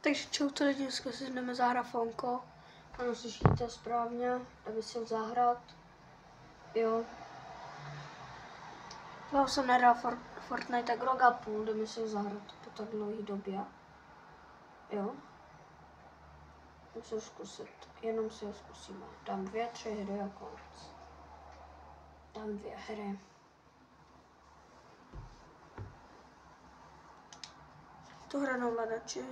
Takže čau, tady dneska si jdeme zahrát Fonko. Ano, slyšíte správně, aby si ho zahrát. Jo. Já jsem nehrál Fortnite tak rok a půl, jdeme si ho zahrát po tak dlouhé době. Jo. Musím zkusit, jenom si ho zkusíme. Dám 2, 3 hry a konec. Dám 2 hry. To hra na ovladači.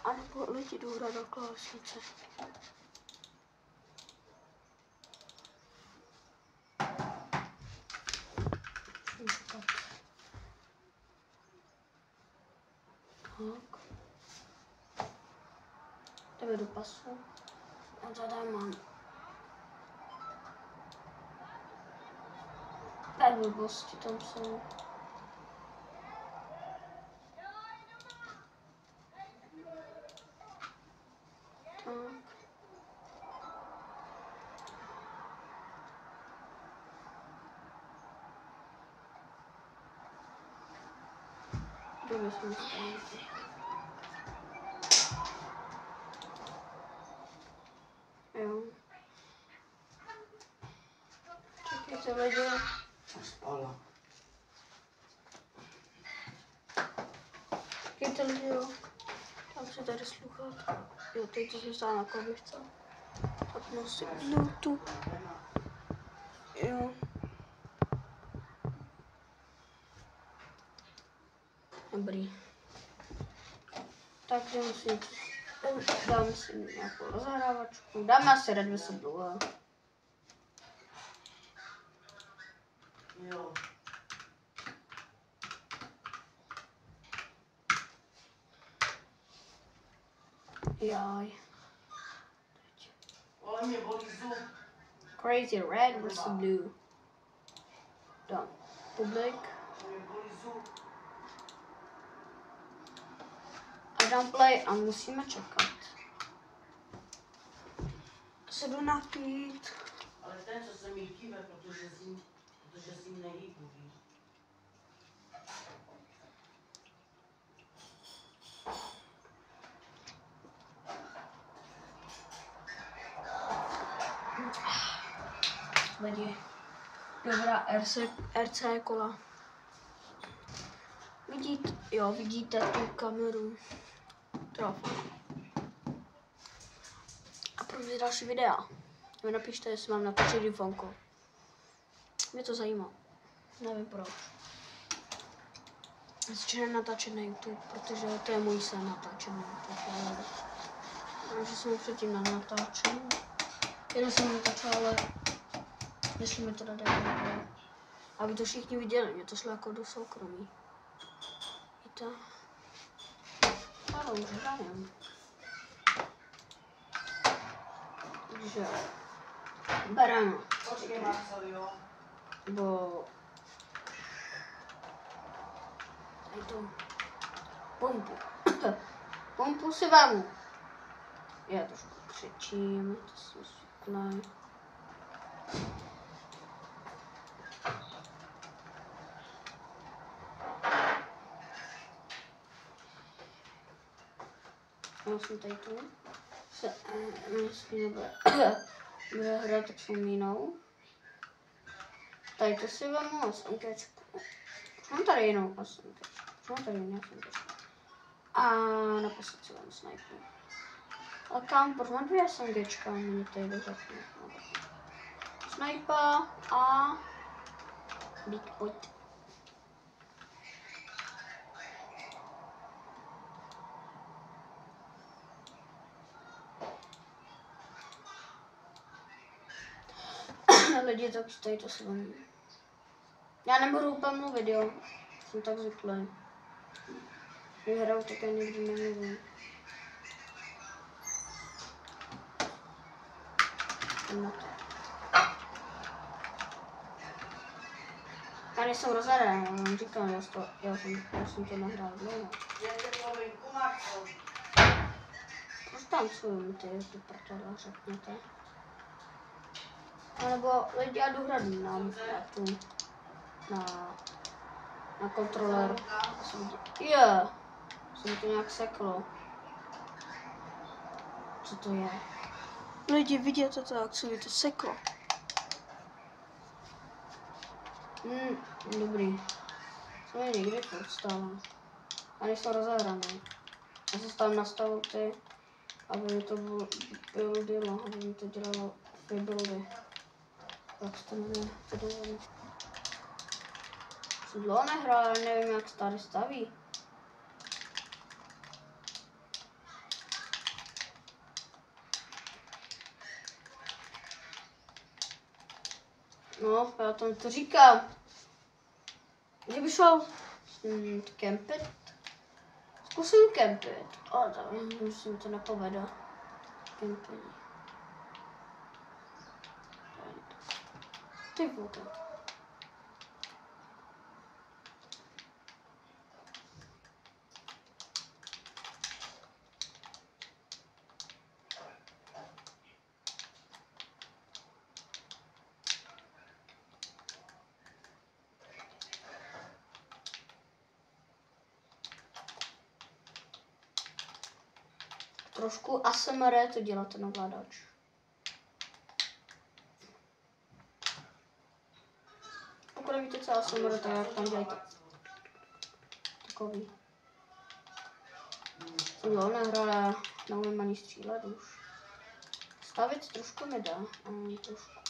A nebo lidi jdu hrát do klávesnice. Tak. Jdeme do pasu. A tady mám. Tak blbosti tam jsou. Tak. Dobře jsme stali. Jo. Čekajte lidi. Spala. Čekajte lidi, jo. Tam se tady sluchat. Jo, teď to jsem stála na kobličce. Tak nosím tu. Jo. Dobrý. Tak jdeme si, dáme si nějakou rozhrávačku. Dáme asi Red vs. Blue. Jo. Jaj. Ale mě bolí zub. Crazy Red vs. Blue. Done. Public. Mě bolí zub. A dám play a musíme čekat. Se jdu napít. Ale ten, co se mi kýve, protože s ním nehýbu, víš. Lidi. Dobrá, RC kola. Vidíte, jo, vidíte tu kameru. Trochu. A pro mě další videa. Vy napište, jestli mám natočit Fonko. Mě to zajímá. Nevím proč. Začnu natáčet na YouTube, protože to je můj sen natáčet na YouTube. Takže jsem předtím natáčel. Jenom jsem natáčel, ale jestli mi to dá jako. Aby to všichni viděli, mě to šlo jako do soukromí. Víte? Ale už hrajem. Takže bereme. Počkej, Marcel, jo. Bo tady to pompu. Pompu si vemu. Já trošku křičím, to jsem zvyklý. Já jsem tady tu. Bude hrát tak jsou mínou. Tady to si vemu a SMGčku. Už mám tady jinou SMGčku. Už mám tady jinou SMGčku. A naposled si vemu sniper. A kam? Proč mám 2 SMGčka? Mě tady dořekne. Sniper a Big Point. Lidi, tak tady to si vemu. Já nebudu úplně mluvit, jo. Jsem tak zvyklý. Když hraju, tak já nikdy nemluvím. Na to. Já nejsem rozhraný, já vám říkám, já jsem to nahrál dlouho. Proč tancuju ty prdele, řekněte? Nebo já jdu hrát na kontroler. Je, jsem to nějak seklo. Co to je? Lidi, vidíte to, jak se mi to seklo. Dobrý. Co mi někdy furt stává. A nejsou rozehraný. Já se stavím nastavil ty, aby mi to buildilo, aby mi to dělalo rebuildy. Jak se to jmenuje? Jsem dlouho nehrál, ale nevím, jak se tady staví. No, já tomu to říkám. Kdyby šel kempit, zkusím kempit, ale tam už se mi to nepovede. Kempení. Ty vůbec. Trošku ASMR to dělá ten ovladač. Pokud nevíte, co ASMR, tak jak tam dělají takový. Jsem dlouho nehrál, ale neumím ani střílet už. Stavit trošku mi dá, trošku.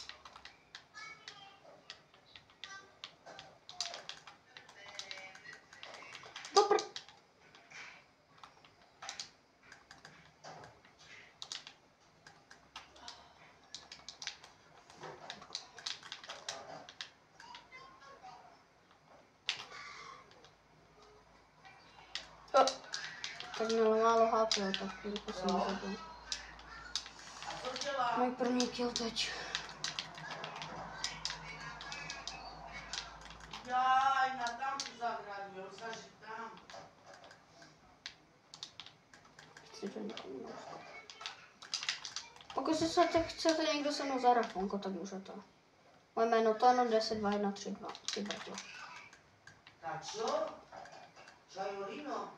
Tak mělo málo HP, tak chvíli jsem zabil. Můj první kill teď. Jaj, na tam tu zahradu, jo, zažít tam. Chci to nikomu neuskot. Pokud se tak chcete někdo se mnou zahrát Fonko, tak můžete. Moje jméno Tono 102132. Ty brďo. Tak co? Čajolino?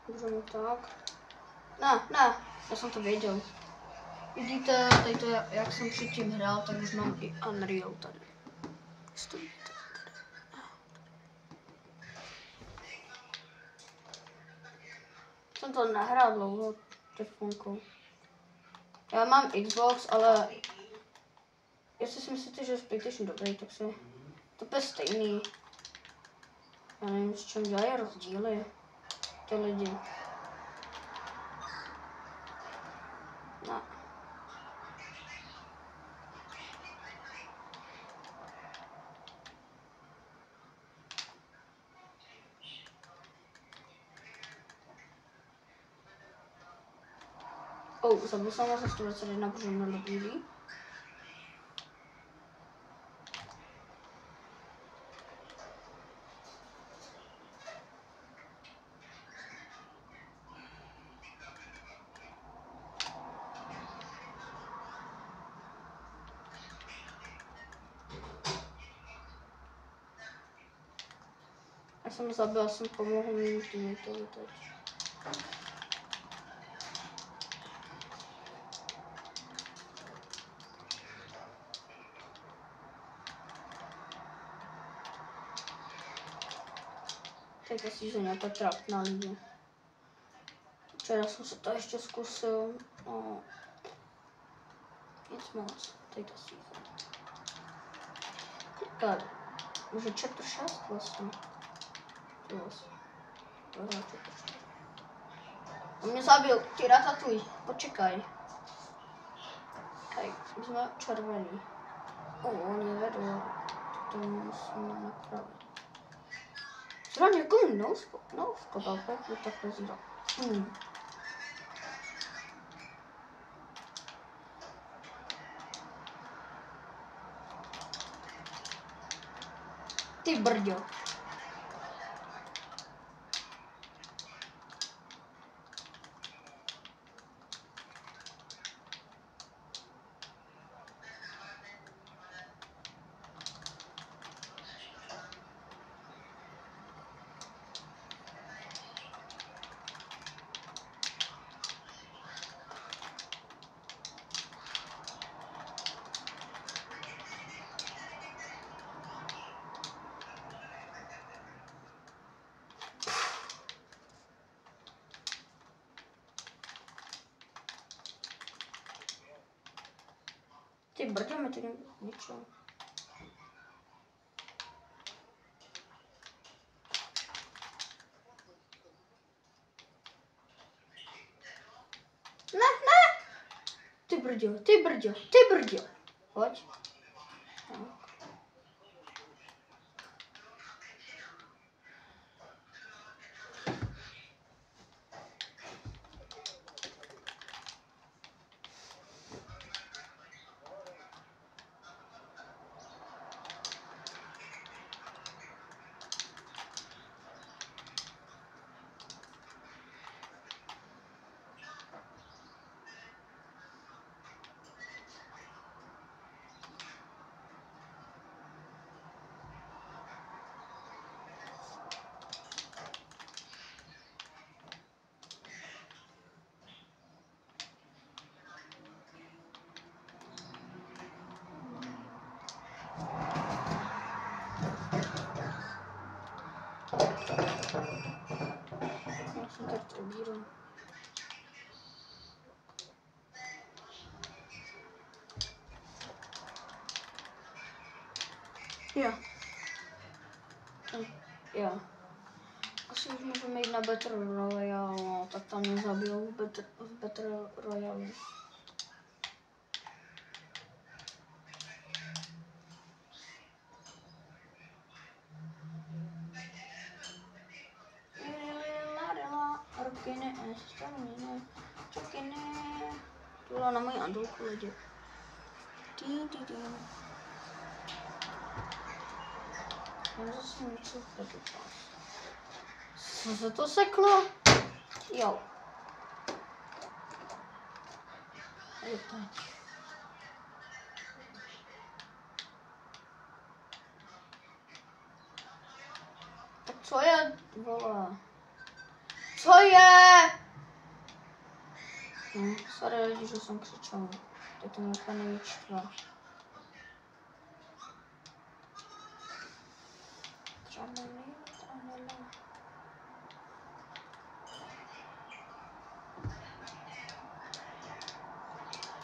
Můžeme tak. Ne, já jsem to věděl. Vidíte, tady to, jak jsem předtím hrál, tak už mám i Unreal tady. Jsem to nehrál dlouho, telefonkou. Já mám Xbox, ale jestli si myslíte, že je PlayStation dobrý, tak si to je stejný. Já nevím, s čem dělají rozdíly ty lidi. No. Zabil jsem se 121, protože mě dobíjí. Já jsem zabil, já jsem pomohl mým teammateovi teď. Teď asi, že nějaká trapná lidi. Včera jsem se to ještě zkusil. No. Nic moc. Teď asi. Tak. Může chapter 6 vlastně. On mě zabil, ty ratatuj, počekaj. Tady, jsme červený. Oni vedou, to musíme napravit. Zrovna někomu nouskopal, pojďme takhle zírat. Ty brďo. Ty brďo mi to ničeho. Ne! Ty brďo. Pojď. Tak. Já jsem tak obírám. Jo. Asi už můžeme jít na Battle Royale, no, tak tam mě zabijou v Battle Royale. To bylo na moji Andulku lidi. Já zase něco vpetu. Co se to seklo? Jo. Je teď. Tak co je, vole? Co je? No, sorry lidi, že jsem křičel. Teď to mě úplně nevyčtva.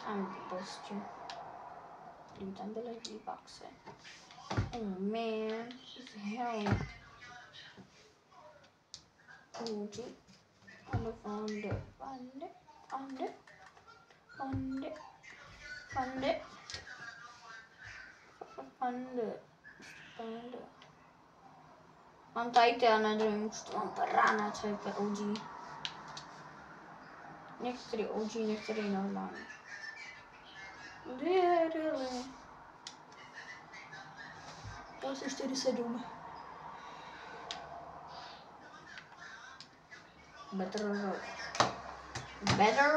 Tam prostě. Tam byly V-Bucksy. Oh man, he's hell. OG. Found it. Mám tady ty a nedrvím, už to mám parána, co je OG. Některý OG, některý normální. Really? To asi 47. Battle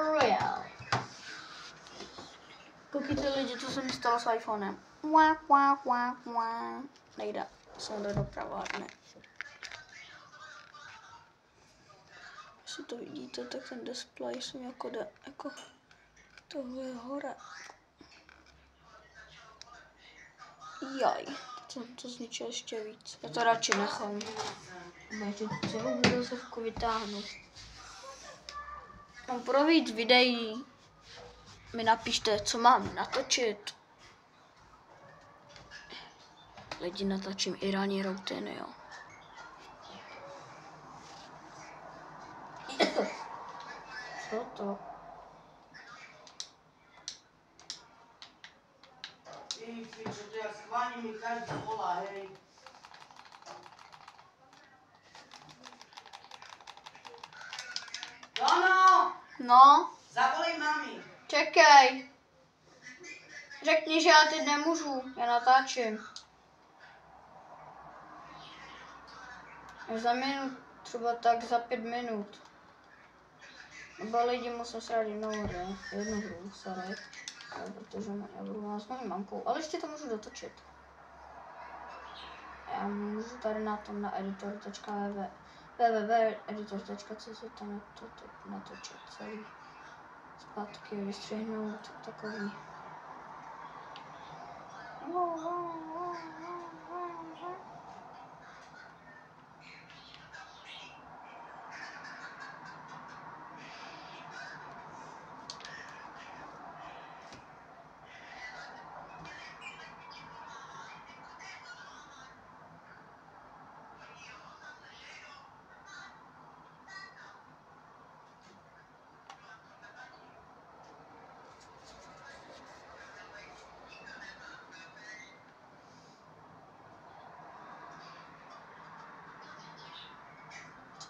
Royale. Koukejte lidi, co se mi stalo s iPhonem. Nejde. Jsem jde doprava, ne. Jestli to vidíte, tak ten display jsem jako jde, jako tohle je hore. Jaj, jsem to zničil ještě víc. Já to radši nechám. Máte celou videozovku vytáhnu. No pro víc videí mi napište, co mám natočit. Lidi, natočím Irani routiny, jo. Co to? Ty pičo, to jak schválně mi každý volá, hej. Dono! No, Zavolej mami. čekej. Řekni, že já teď nemůžu, já natáčím. Za minut, třeba tak za 5 minut. Nebo lidi musím srát jednu hru, sorry. Protože já budu vás s mojí mamkou, ale ještě to můžu dotočit. Já můžu tady na tom na www.editor.cz tam to natočit celý. Zpátky vystřihnout takový.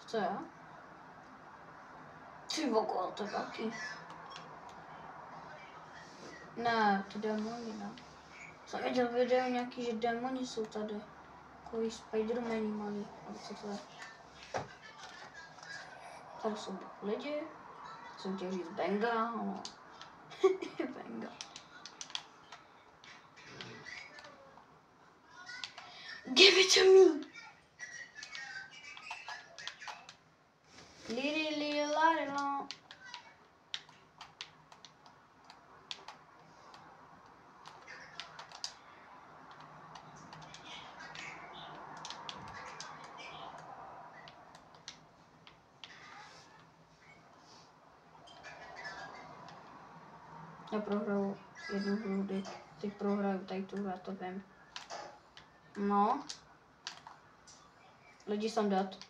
Co já? Ty vogo, to je velký. Ne, ty démoni, ne. Jsem viděl video nějaký, že démoni jsou tady. Takový Spidermani malý, ale co to je? Tady jsou lidi. Jsem chtěl říct Benga, ale... Benga. Give it to me! Liri, liri, lari, la. Já prohraju jednu hru, teď prohraju tady tu, já to vím. No. Lidi jsem dead.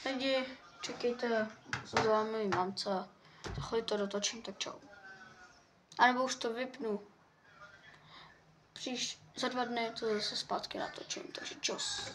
Lidi, čekejte, se za mým mamce. Za chvíli to dotočím, tak čau. A nebo už to vypnu. Příš za 2 dny to zase zpátky natočím, takže čus.